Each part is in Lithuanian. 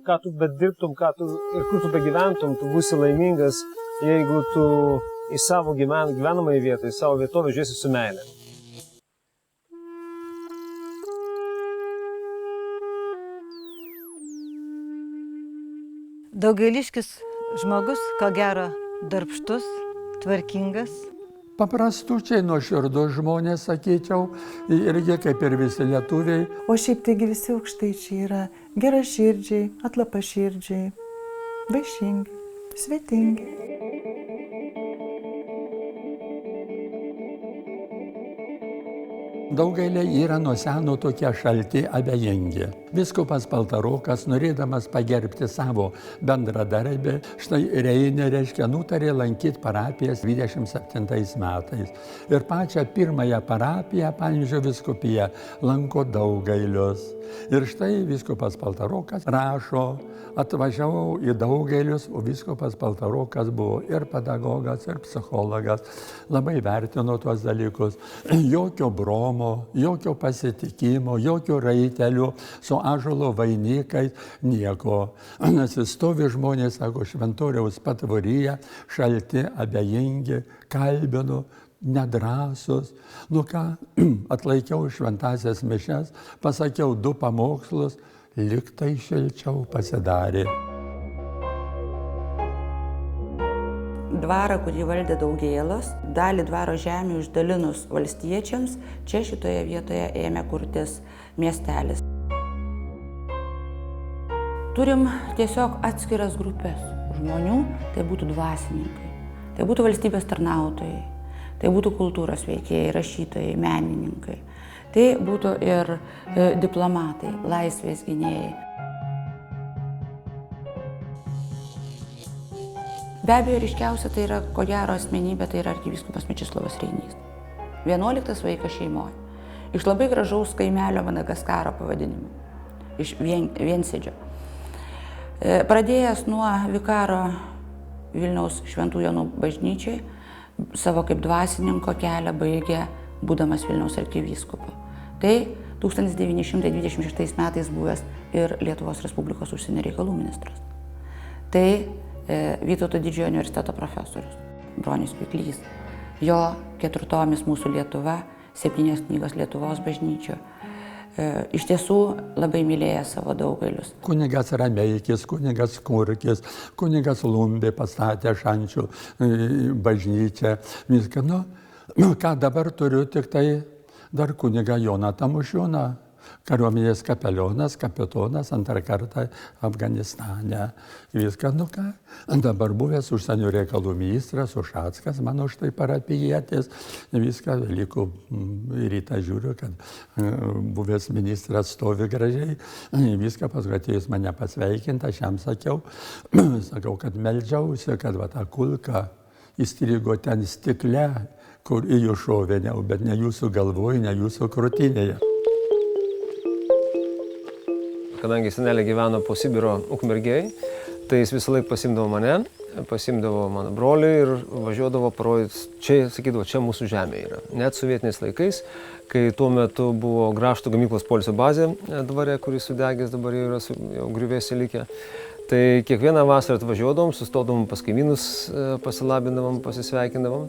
ką tu bedirbtum, ir kur tu begyventum, tu būsi laimingas, jeigu tu į savo gyvenamąją vietą, į savo vietovę žiūrėsi su meile. Daugėliškis žmogus, ko gero, darbštus, tvarkingas. Paprastučiai, nuoširdus žmonės, sakyčiau, irgi kaip ir visi lietuviai. O šiaip taigi visi aukštaičiai yra geraširdžiai, atlapaširdžiai, vaišingi, svetingi. Daugelį yra nuo seno tokie šalti, abejingi. Vyskupas Paltarokas, norėdamas pagerbti savo bendradarbį, štai Reine, nutarė lankyti parapijas 27 metais. Ir pačią pirmąją parapiją, Panevėžio vyskupiją, lanko Daugailius. Ir štai vyskupas Paltarokas rašo: atvažiavau į Daugailius, o vyskupas Paltarokas buvo ir pedagogas, ir psichologas. Labai vertino tuos dalykus. Jokio bromo, jokio pasitikimo, jokio raitelių su ąžuolo vainikais, nieko. Nes stovi žmonės, sako, Šventoriaus patvoryje, šalti, abejingi, kalbino, nedrąsus. Nu ką, atlaikiau šventąsias mišias, pasakiau 2 pamokslus, lyg tai šilčiau pasidarė. Dvarą, kurį valdė Daugėlas, dalį dvaro žemių išdalinus valstiečiams, čia šitoje vietoje ėmė kurtis miestelis. Turim tiesiog atskiras grupės žmonių, tai būtų dvasininkai, tai būtų valstybės tarnautojai, tai būtų kultūros veikėjai, rašytojai, menininkai, tai būtų ir diplomatai, laisvės gynėjai. Be abejo, ryškiausia tai yra, ko gero asmenybė, tai yra arkivyskupas Mečislovas Reinys. 11 vaikas šeimoje. Iš labai gražaus kaimelio Madagaskaro pavadinimu. Iš Viensėdžio. Pradėjęs nuo vikaro Vilniaus Šventų Jonų bažnyčiai, savo kaip dvasininko kelią baigė būdamas Vilniaus arkivyskupu. Tai 1926 metais buvęs ir Lietuvos Respublikos užsienio reikalų ministras. Tai Vytauto didžiojo universiteto profesorius Bronius Kviklys. Jo 4 tomis Mūsų Lietuva, 7 knygos Lietuvos bažnyčių. Iš tiesų labai mylėjęs savo Daugailius. Kunigas Rameikis, kunigas Kurkis, kunigas Lumbė pastatė Šančių bažnyčią. Viską, ką dabar turiu, tik tai dar kunigą Joną Tamošiūną. Kariuomenės kapelionas, kapitonas, 2 kartą Afganistane. Viską, ką. Dabar buvęs užsienio reikalų ministras Ušackas, mano štai parapijietis. Viską, Velykų rytą žiūriu, kad buvęs ministras stovi gražiai. Viską, paskui atėjus mane pasveikinti, aš jam sakiau, kad meldžiausi, kad va tą kulką įstrigo ten stikle, kur į jų šovė, bet ne jūsų galvoj, ne jūsų krūtinėje. Kadangi senelė gyveno po Sibiro Ukmergėj, tai jis visą laiką pasimdavo mane, pasimdavo mano brolį ir važiuodavo parodyti, čia, sakydavo, čia mūsų žemė yra. Net sovietiniais laikais, kai tuo metu buvo Grąžtų gamyklos poilsio bazė dvare, kuris sudegęs dabar jau yra jau griuvėsiai likę. Tai kiekvieną vasarą atvažiuodavom, sustodavom pas kaimynus, pasilabindavom, pasisveikindavom.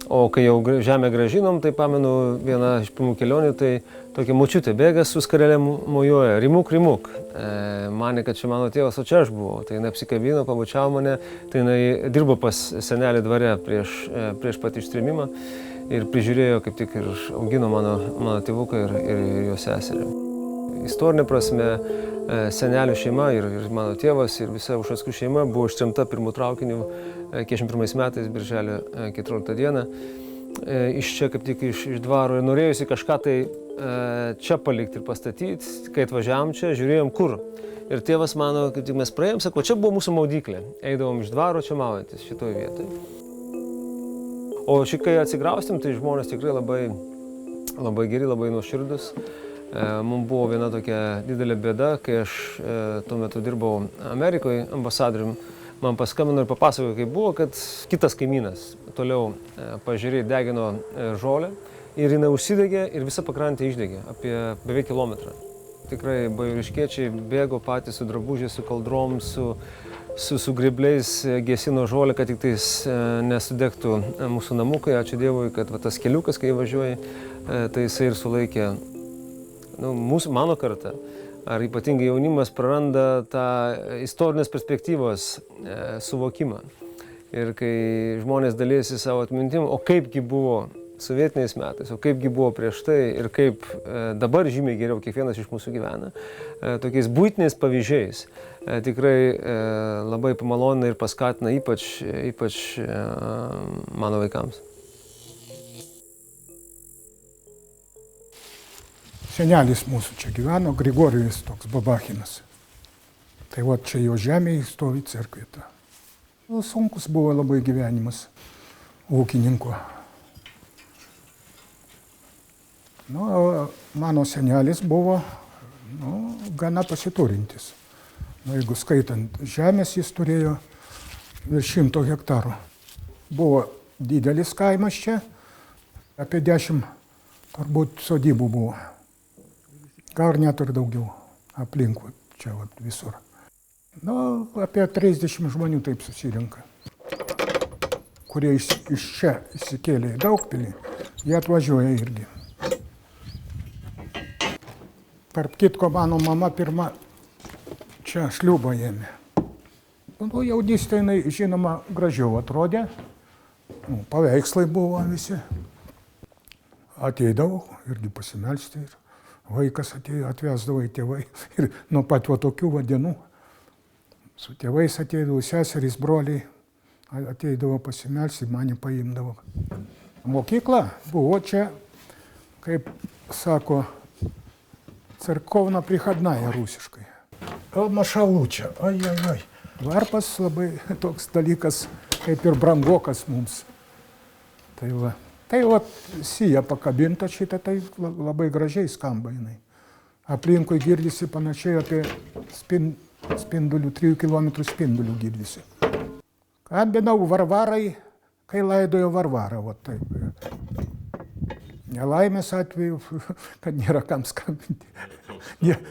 O kai jau žemę gražinom, tai pamenu vieną iš pirmų kelionių, tai tokia močiutė bėga su skarelė mojuoja, rimuk, rimuk. Manė, kad čia mano tėvas, o čia aš buvau. Tai jinai apsikabino, pabučiavo mane, tai jinai dirbo pas senelį dvare prieš pat ištrėmimą ir prižiūrėjo, kaip tik ir augino mano tėvuką ir jo seserį. Istorinė prasme, senelių šeima ir mano tėvas ir visa Ušackų šeima buvo ištremta pirmų traukinių 41 metais, birželio 14 dieną. Iš čia kaip tik iš dvaro ir norėjusi kažką tai čia palikti ir pastatyti. Kai atvažiavom čia, žiūrėjom kur. Ir tėvas mano, kaip tik mes praėjom, sako, čia buvo mūsų maudyklė. Eidavom iš dvaro čia maudantis šitoj vietoj. O šį kai atsikraustėm, tai žmonės tikrai labai geri, labai nuoširdus. Mums buvo viena tokia didelė bėda, kai aš tuo metu dirbau Amerikoje ambasadorium. Man paskambino ir papasakojo, kaip buvo, kad kitas kaimynas toliau pažiūrėjai degino žolę ir jinai užsidegė ir visa pakrantė išdegė apie beveik kilometrą. Tikrai bajoriškiečiai bėgo patys su drabužiais, su kaldrom, su grėbliais, gesino žolę, kad tik tais nesudegtų mūsų namukai. Ačiū Dievui, kad va, tas keliukas, kai važiuoji, tai jisai ir sulaikė mano kartą. Ar ypatingai jaunimas praranda tą istorinės perspektyvos suvokimą. Ir kai žmonės dalyjasi savo atmintim, o kaipgi buvo sovietiniais metais, o kaipgi buvo prieš tai ir kaip dabar žymiai geriau kiekvienas iš mūsų gyvena, tokiais buitiniais pavyzdžiais tikrai labai pamalonina ir paskatina ypač mano vaikams. Senelis mūsų čia gyveno, Grigorijus toks Babachinas. Tai va čia jo žemėje stovi cerkvieta. Sunkus buvo labai gyvenimas ūkininko. Mano senelis buvo gana pasiturintis. Jeigu skaitant žemės, jis turėjo virš 100 hektarų. Buvo didelis kaimas čia, apie 10 turbūt sodybų buvo. Gal net ir daugiau aplinkui čia visur. Apie 30 žmonių taip susirinka, kurie iš čia įsikėlė į Daugpilį, jie atvažiuoja irgi. Tarp kitko, mano mama pirma čia šliūbą ėmė. Jaunystė jinai, žinoma, gražiau atrodė, paveikslai buvo visi. Ateidavau irgi pasimelsti ir vaikas atėjo, atvesdavo į tėvai ir nuo pat tokių dienų. Su tėvais ateidavo, seserys, broliai, ateidavo pasimelsti, mane paimdavo. Mokykla buvo čia, kaip sako, cerkovna prichodnaja rusiškai. Mašalučia, oi. Varpas labai toks dalykas, kaip ir brangokas mums. Tai va, sija pakabinta šitą, tai labai gražiai skamba jinai. Aplinkui girdisi panašiai apie spindulių, 3 kilometrų spindulių girdisi. Kabinau Varvarai, kai laidojo Varvarą, va taip. Nelaimės atveju, kad nėra kam skambinti.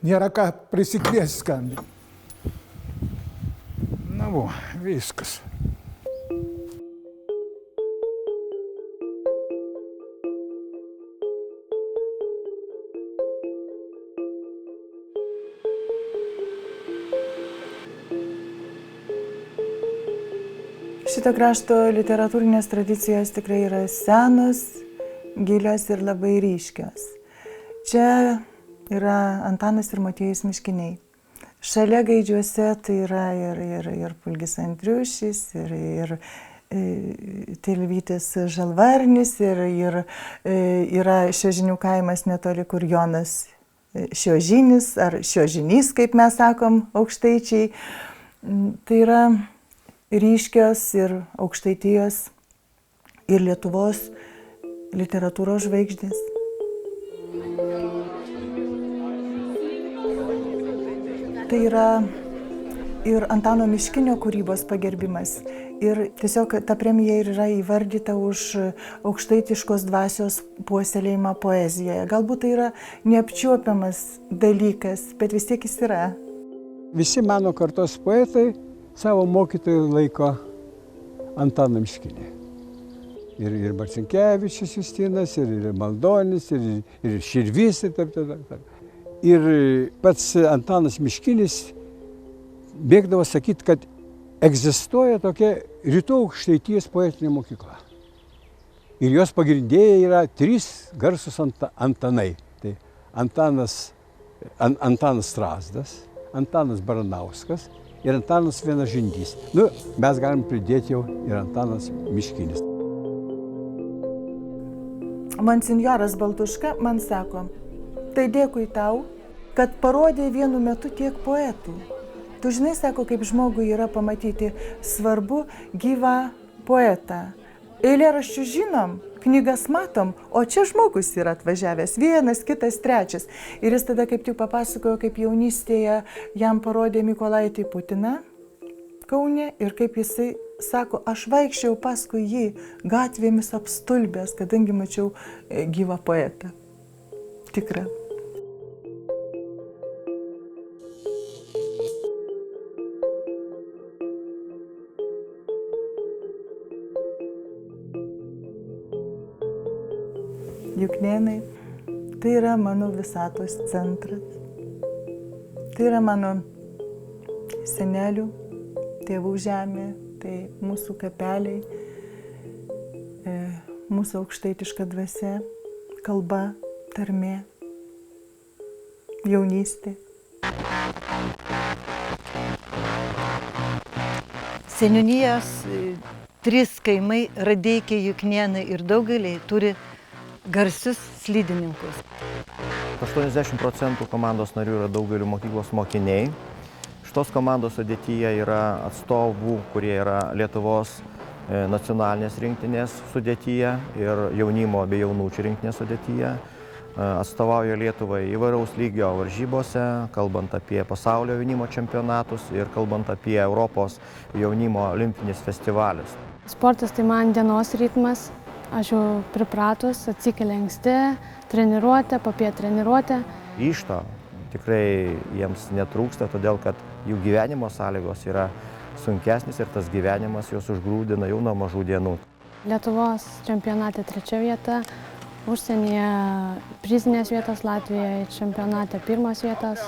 Nėra ką prisikviesti skambinti. Viskas. Šito krašto literatūrinės tradicijos tikrai yra senos, gilios ir labai ryškios. Čia yra Antanas ir Motiejus Miškiniai. Šalia Gaidžiuose tai yra ir Pulgis Andriušis, ir Tilvytis Žalvarnis, ir yra Šiožinių kaimas netoli, kur Jonas Šiožinis, ar Šiožinys, kaip mes sakom, aukštaičiai. Tai yra ryškios ir Aukštaitijos ir Lietuvos literatūros žvaigždės. Tai yra ir Antano Miškinio kūrybos pagerbimas. Ir tiesiog ta premija ir yra įvardyta už aukštaitiškos dvasios puoselėjimą poezijoje. Galbūt tai yra neapčiuopiamas dalykas, bet vis tiek jis yra. Visi mano kartos poetai savo mokytojų laiko Antaną Miškinį. Ir Marcinkevičius Justinas, ir Maldonis, ir Širvys, ir taip. Ir pats Antanas Miškinis bėgdavo sakyti, kad egzistuoja tokia Rytų Aukštaitijos poetinė mokykla. Ir jos pagrindėjai yra 3 garsus Antanai. Tai Antanas Strazdas, Antanas Baranauskas ir Antanas Vienažindys. Mes galim pridėti jau ir Antanas Miškinis. Monsinjoras Baltuška man sako, tai dėkui tau, kad parodė vienu metu tiek poetų. Tu žinai, sako, kaip žmogui yra pamatyti svarbu gyvą poetą. Eilėraščių žinom, knygas matom, o čia žmogus yra atvažiavęs, vienas, kitas, trečias. Ir jis tada kaip tik papasakojo, kaip jaunystėje jam parodė Mykolaitį Putiną Kaune ir kaip jisai sako, aš vaikščiau paskui jį gatvėmis apstulbęs, kadangi mačiau gyvą poetą. Tikrą. Juknėnai tai yra mano visatos centras. Tai yra mano senelių, tėvų žemė, tai mūsų kapeliai, mūsų aukštaitiška dvasia, kalba, tarmė, jaunystė. Seniūnijos 3 kaimai - Radeikiai, Juknėnai ir Daugaliai - turi garsius slidininkus. 80% komandos narių yra Daugalių mokyklos mokiniai. Šitos komandos sudėtyje yra atstovų, kurie yra Lietuvos nacionalinės rinktinės sudėtyje ir jaunimo bei jaunučių rinktinės sudėtyje. Atstovauja Lietuvai įvairaus lygio varžybose, kalbant apie pasaulio jaunimo čempionatus ir kalbant apie Europos jaunimo olimpinis festivalius. Sportas tai man dienos ritmas, aš jau pripratus, atsikeliu anksti, treniruotė, popiet treniruotė. Ryžto tikrai jiems netrūksta, todėl kad jų gyvenimo sąlygos yra sunkesnis ir tas gyvenimas juos užgrūdina jau nuo mažų dienų. Lietuvos čempionate 3 vieta, užsienyje prizinės vietos, Latvijoje čempionate 1 vietas.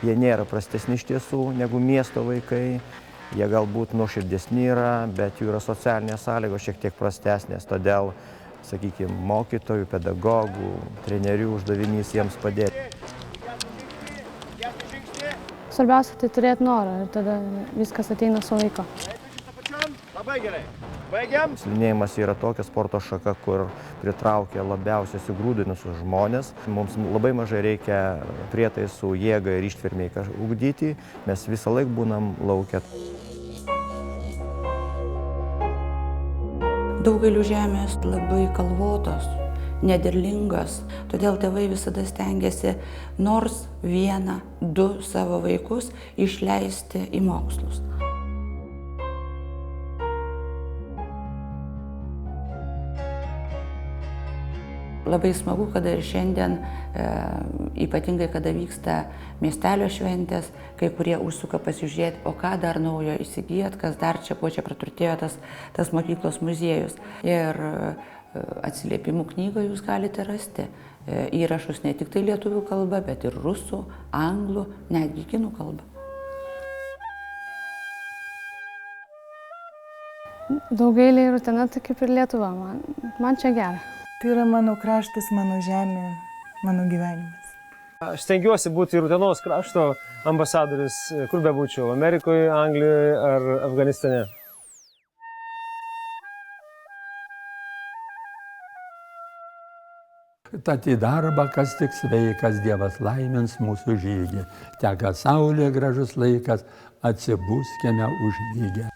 Jie nėra prastesni iš tiesų negu miesto vaikai, jie galbūt nuoširdesni yra, bet jų yra socialinės sąlygos šiek tiek prastesnės, todėl, sakykime, mokytojų, pedagogų, trenerių uždavinys jiems padėti. Svarbiausia tai turėti norą ir tada viskas ateina su laiko. Slidinėjimas yra tokia sporto šaka, kur pritraukia labiausiai sugrūdinusius žmonės. Mums labai mažai reikia prietaisų jėgai ir ištvermei ugdyti, mes visą laiką būnam lauke. Daugelių žemės labai kalvotos, nederlingos, todėl tėvai visada stengiasi nors 1-2 savo vaikus išleisti į mokslus. Labai smagu, kada ir šiandien, ypatingai kada vyksta miestelio šventės, kai kurie užsuka pasižiūrėti, o ką dar naujo įsigijat, kas dar čia, kuo čia praturtėjo tas mokyklos muziejus. Ir atsiliepimų knygą jūs galite rasti. Įrašus ne tik tai lietuvių kalba, bet ir rusų, anglų, netgi kinų kalba. Daugaliai ir Utena, tai kaip ir Lietuva, man čia gera. Tai yra mano kraštas, mano žemė, mano gyvenimas. Aš stengiuosi būti ir Utenos krašto ambasadoris, kur bebūčiau - Amerikoje, Anglijoje ar Afganistane. Tad į darbą, kas tik sveikas, Dievas laimins mūsų žygį. Teka saulė, gražus laikas, atsibuskime užmygę.